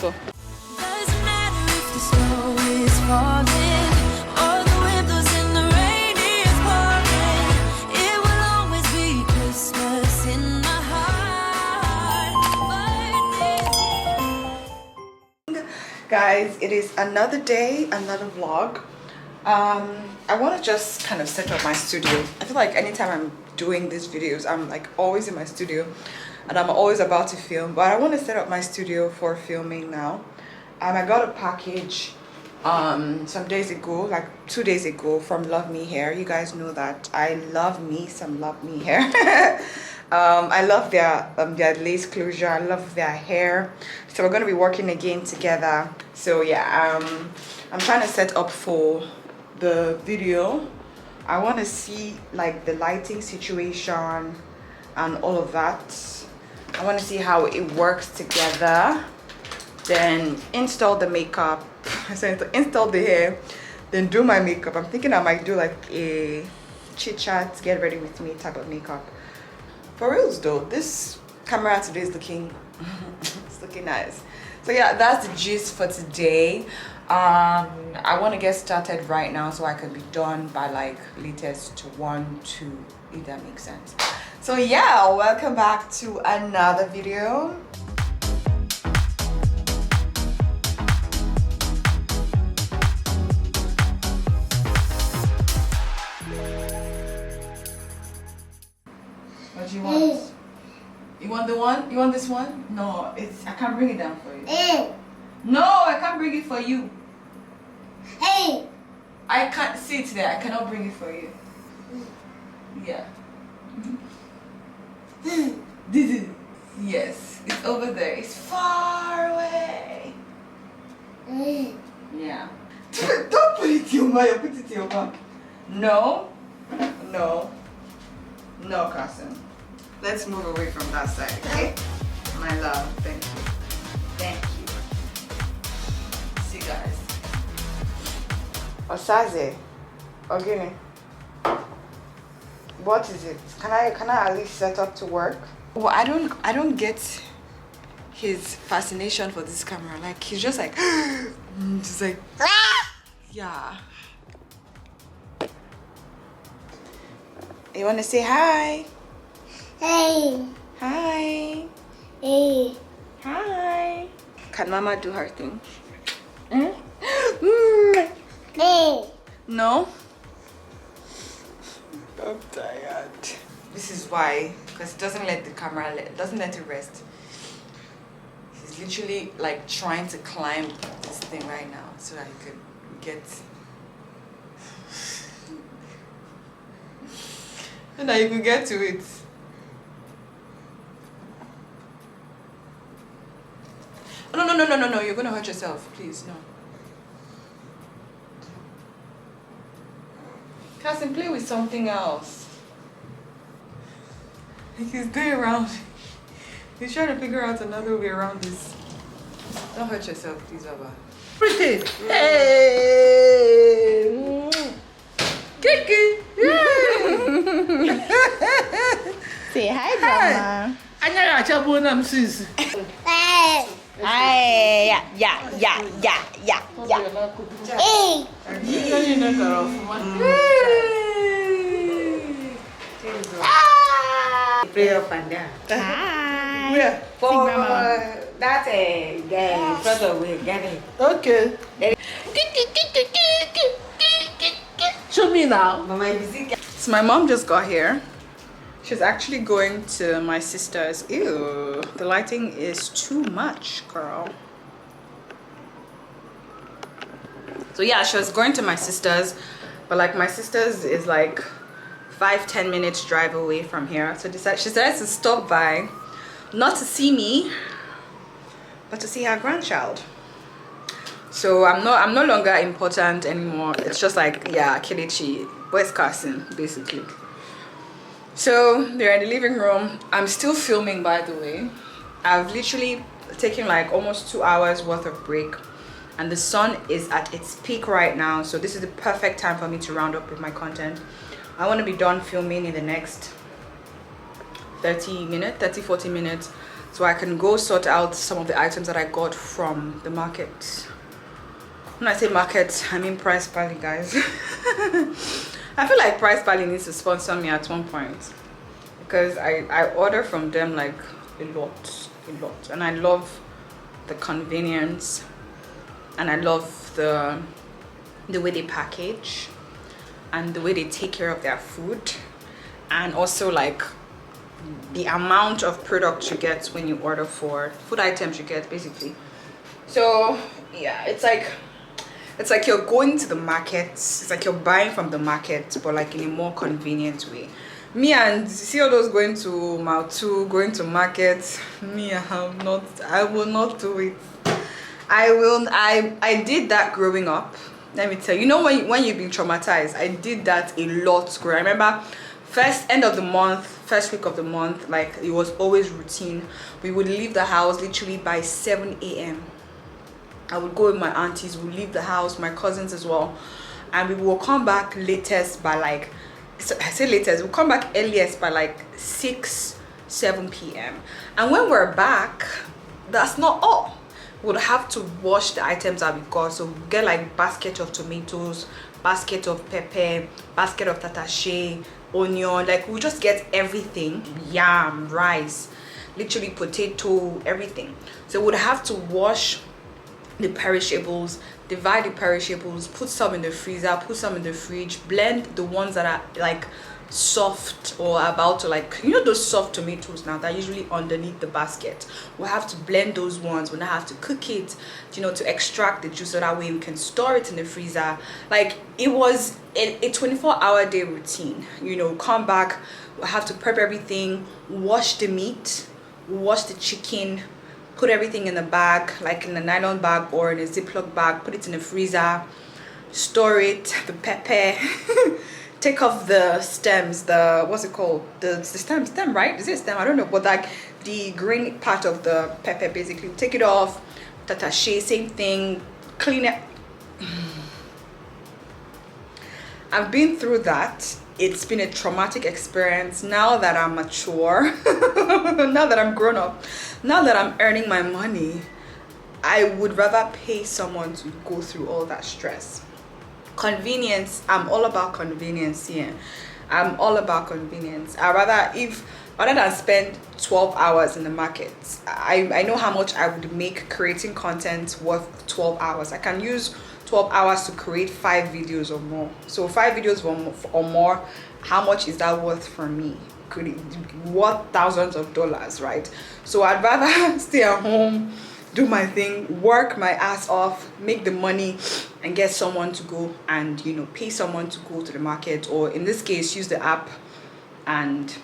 go. Doesn't matter if the snow is falling or the windows in the rain is pouring. It will always be Christmas in my heart. Guys, it is another day, another vlog. I want to just kind of set up my studio. I feel like anytime I'm doing these videos, I'm like always in my studio and I'm always about to film, but I want to set up my studio for filming now. I got a package some days ago, like 2 days ago, from Love Me Hair. You guys know that I love me some Love Me Hair. I love their lace closure. I love their hair. So we're going to be working again together. So yeah, I'm trying to set up for the video. I want to see like the lighting situation and all of that. I want to see how it works together. Then install the makeup. So install the hair, then do my makeup. I'm thinking I might do like a chit chat, get ready with me type of makeup. For reals though, this camera today is looking it's looking nice. So yeah, that's the gist for today. I want to get started right now so I can be done by like latest 1, 2, if that makes sense. So yeah, welcome back to another video. What do you want? You want the one? You want this one? No, it's I can't bring it down for you. No, I can't bring it for you. Hey! I can't see it there. I cannot bring it for you. Yeah. Yes, it's over there. It's far away. Yeah. Don't put it in your mouth. Put it in your mouth. No. No. No, cousin. Let's move away from that side, okay? My love. Thank you. Thank you. See, guys. Osaze. Ogini. What is it? Can I at least set up to work? Well, I don't get his fascination for this camera. Like he's just like just like yeah. You wanna say hi? Hey! Hi. Hey! Hi. Can Mama do her thing? Hey! No? I'm tired. This is why, because it doesn't let the camera, doesn't let it rest. He's literally like trying to climb this thing right now so that he could get. And that you could get to it. No, you're gonna hurt yourself, please, no. Cousin, play with something else. He's going around. He's trying to figure out another way around this. Don't hurt yourself, please, Baba. Pretty. Hey! Kiki! Say hi, Mama. Hey! Yeah. Hey! Pray up and down. Hi. Yeah. For that guy in front of me, get it. Okay. Show me now. Mama, if you see, So my mom just got here. She's actually going to my sister's. Ew, the lighting is too much, girl. So yeah, she was going to my sister's, but like my sister's is like 5-10 minutes drive away from here. So she decided to stop by, not to see me, but to see her grandchild. So I'm no longer important anymore. It's just like, yeah, kelechi, West Carson, basically. So they're in the living room. I'm still filming, by the way. I've literally taken like almost 2 hours worth of break, and the sun is at its peak right now. So this is the perfect time for me to round up with my content. I want to be done filming in the next 30-40 minutes. so I can go sort out some of the items that I got from the market. When I say market, I mean Price Pally, guys. I feel like Price Pally needs to sponsor me at one point, because I order from them like a lot, and I love the convenience, and I love the way they package and the way they take care of their food, and also like the amount of products you get when you order for food items you get, basically. So yeah, it's like you're going to the market. It's like you're buying from the market, but like in a more convenient way. Me and see all those going to Mautu, going to market, me, I will not do it. I did that growing up. Let me tell you, you know, when you've been traumatized, I did that a lot. I remember first end of the month, first week of the month, like it was always routine. We would leave the house literally by 7 a.m. I would go with my aunties, we'll leave the house, my cousins as well, and we will come back latest by like, so I say latest, we'll come back earliest by like 6-7 p.m. and when we're back, that's not all. We'll have to wash the items that we got. So we'll get like basket of tomatoes, basket of pepper, basket of tatashe, onion, like we'll just get everything, yam, rice, literally potato, everything. So we'll have to wash the perishables, divide the perishables, put some in the freezer, put some in the fridge, blend the ones that are like soft or about to, like, you know, those soft tomatoes now that are usually underneath the basket. We'll have to blend those ones. We'll have to cook it, you know, to extract the juice, so that way we can store it in the freezer. Like, it was a 24-hour day routine. You know, come back, we'll have to prep everything, wash the meat, wash the chicken, put everything in a bag, like in a nylon bag or in a Ziploc bag, put it in the freezer, store it, the pepper, take off the stems, the, what's it called, the stem, right? Is it stem? I don't know, but like the green part of the pepper, basically take it off. Tatashe, same thing, clean it. I've been through that. It's been a traumatic experience. Now that I'm mature, now that I'm grown up, now that I'm earning my money, I would rather pay someone to go through all that stress. Convenience, I'm all about convenience here. I'm all about convenience. Rather than spend 12 hours in the market, I know how much I would make creating content worth 12 hours. I can use 12 hours to create 5 videos or more. So 5 videos or more, how much is that worth for me? Worth thousands of dollars, right? So I'd rather stay at home, do my thing, work my ass off, make the money, and get someone to go and, you know, pay someone to go to the market, or in this case use the app. And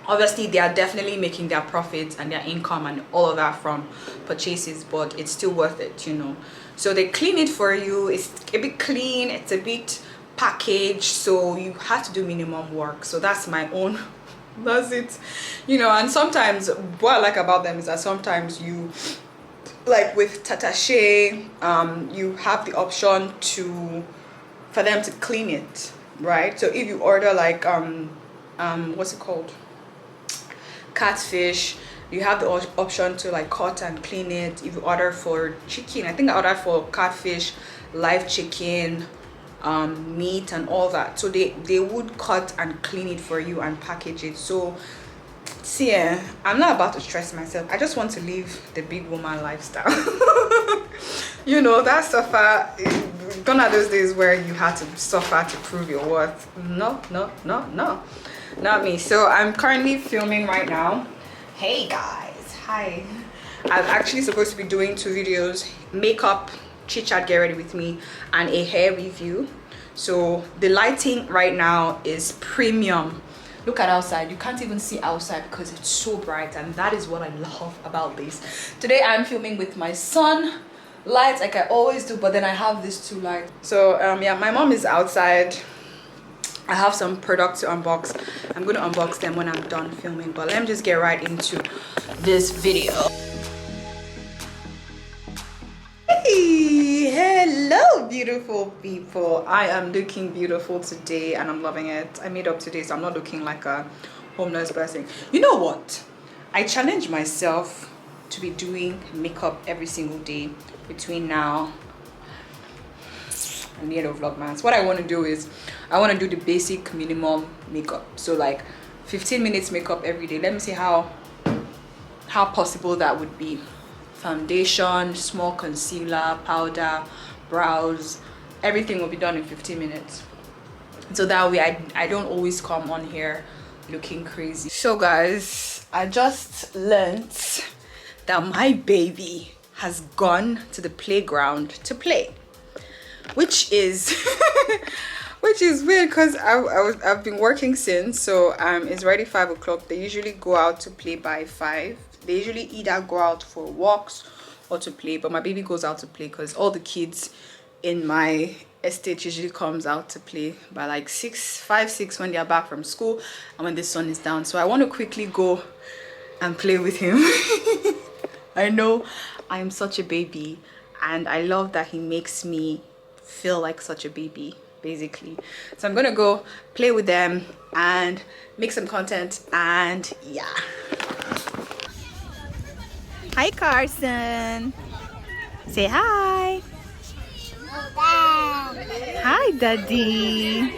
obviously they are definitely making their profits and their income and all of that from purchases, but it's still worth it, you know. So they clean it for you. It's a bit clean, it's a bit packaged, so you have to do minimum work. So that's my own, that's it, you know. And sometimes what I like about them is that sometimes you, like with tatashe, you have the option for them to clean it, right? So if you order like what's it called, catfish, you have the option to like cut and clean it. If you order for chicken, I think I ordered for catfish, live chicken, meat and all that, so they would cut and clean it for you and package it. So see, I'm not about to stress myself. I just want to live the big woman lifestyle. You know, that suffer, gone are those days where you had to suffer to prove your worth. No, not me. So I'm currently filming right now. Hey guys, hi. I'm actually supposed to be doing 2 videos: makeup, chit chat, get ready with me, and a hair review. So the lighting right now is premium. Look at outside. You can't even see outside because it's so bright, and that is what I love about this. Today I'm filming with my son lights like I always do, but then I have these 2 lights. So yeah, my mom is outside. I have some products to unbox. I'm going to unbox them when I'm done filming, but let me just get right into this video. Hey, hello beautiful people. I am looking beautiful today and I'm loving it. I made up today, so I'm not looking like a homeless person. You know what? I challenge myself to be doing makeup every single day between now and the end of Vlogmas. What I want to do is I want to do the basic minimum makeup, so like 15 minutes makeup every day. Let me see how possible that would be. Foundation, small concealer, powder, brows, everything will be done in 15 minutes, so that way I don't always come on here looking crazy. So guys, I just learned that my baby has gone to the playground to play, which is which is weird because I've been working since, so it's already 5 o'clock. They usually go out to play by 5. They usually either go out for walks or to play, but my baby goes out to play because all the kids in my estate usually comes out to play by like 5, 6 when they are back from school and when the sun is down. So I want to quickly go and play with him. I know I am such a baby and I love that he makes me feel like such a baby, basically. So I'm gonna go play with them and make some content, and yeah. Hi Carson, say hi. Hi Daddy.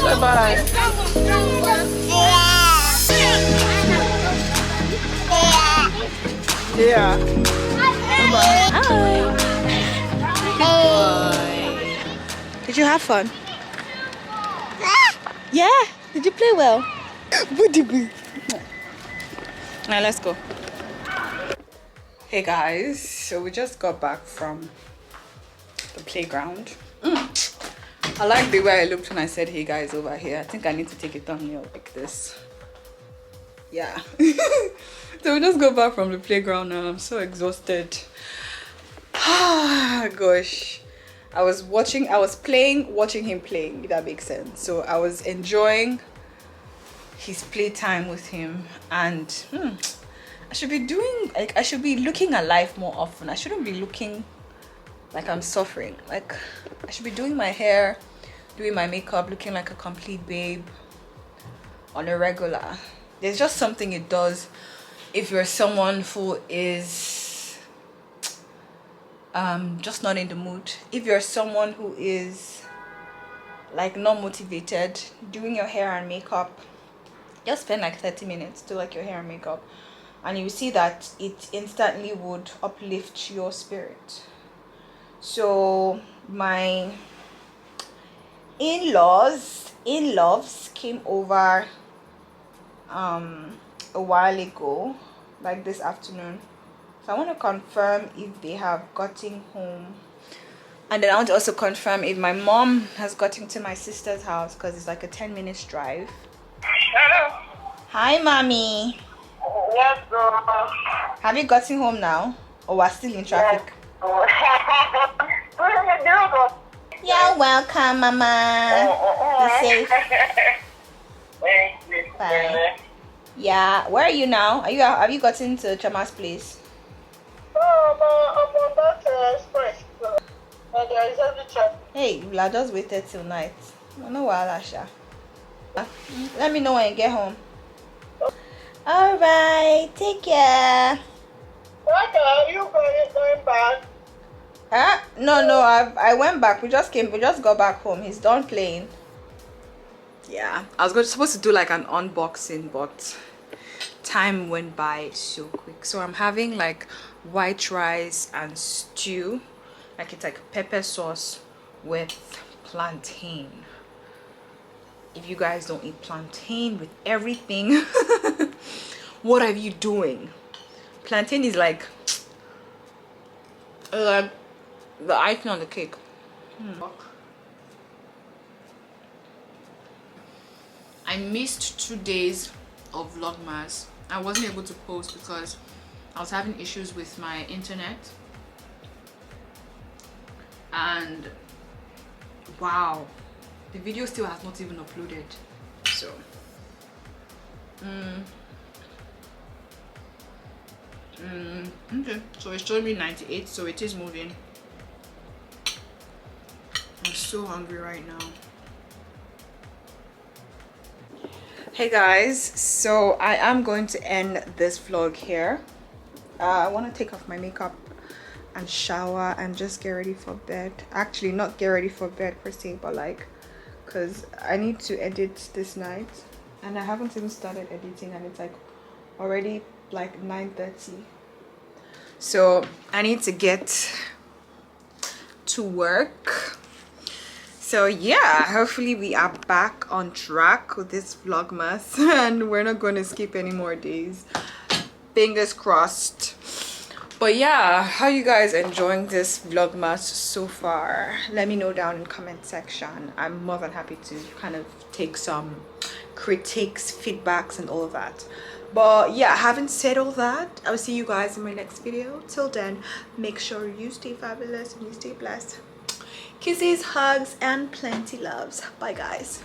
Bye-bye. Yeah. Bye-bye. Hi. Did you have fun? Yeah. Did you play well? Now let's go. Hey guys, so we just got back from the playground. I like the way I looked when I said hey guys over here. I think I need to take a thumbnail like this. Yeah. So we just got back from the playground now. I'm so exhausted. Gosh. I was watching him playing, if that makes sense. So I was enjoying his playtime with him, and I should be looking at life more often. I shouldn't be looking like I'm suffering. Like I should be doing my hair, doing my makeup, looking like a complete babe on a regular. There's just something it does if you're someone who is just not in the mood. If you're someone who is like not motivated, doing your hair and makeup, just spend like 30 minutes to like your hair and makeup, and you see that it instantly would uplift your spirit. So my in-laws came over a while ago, like this afternoon. So I want to confirm if they have gotten home, and then I want to also confirm if my mom has gotten to my sister's house, because it's like a 10-minute drive. Hello. Hi mommy. Yes, girl. Have you gotten home now, or we're still in traffic? You're welcome, mama. Be safe. Bye. Yeah, where are you now? Have you gotten to Chama's place? I'm on that express. There is every traffic. Hey, I just waited till night. No wahala, sha. Let me know when you get home. Alright, take care. Okay, you going back? No, I went back. We just got back home. He's done playing. yeah, I was supposed to do like an unboxing, but time went by so quick. So I'm having like white rice and stew, like it's like pepper sauce with plantain. If you guys don't eat plantain with everything, what are you doing? Plantain is like the icing on the cake. I missed 2 days of Vlogmas. I wasn't able to post because I was having issues with my internet. And wow, the video still has not even uploaded. So okay, so it's showing me 98, so it is moving. I'm so hungry right now. Hey guys, so I am going to end this vlog here. I want to take off my makeup and shower and just get ready for bed. Actually, not get ready for bed per se, but like, because I need to edit this night and I haven't even started editing, and it's like already like 9:30. So I need to get to work. So yeah, hopefully we are back on track with this Vlogmas and we're not going to skip any more days. Fingers crossed. But yeah, how you guys enjoying this Vlogmas so far? Let me know down in the comment section. I'm more than happy to kind of take some critiques, feedbacks and all of that. But yeah, having said all that, I'll see you guys in my next video. Till then, make sure you stay fabulous and you stay blessed. Kisses, hugs and plenty loves. Bye guys.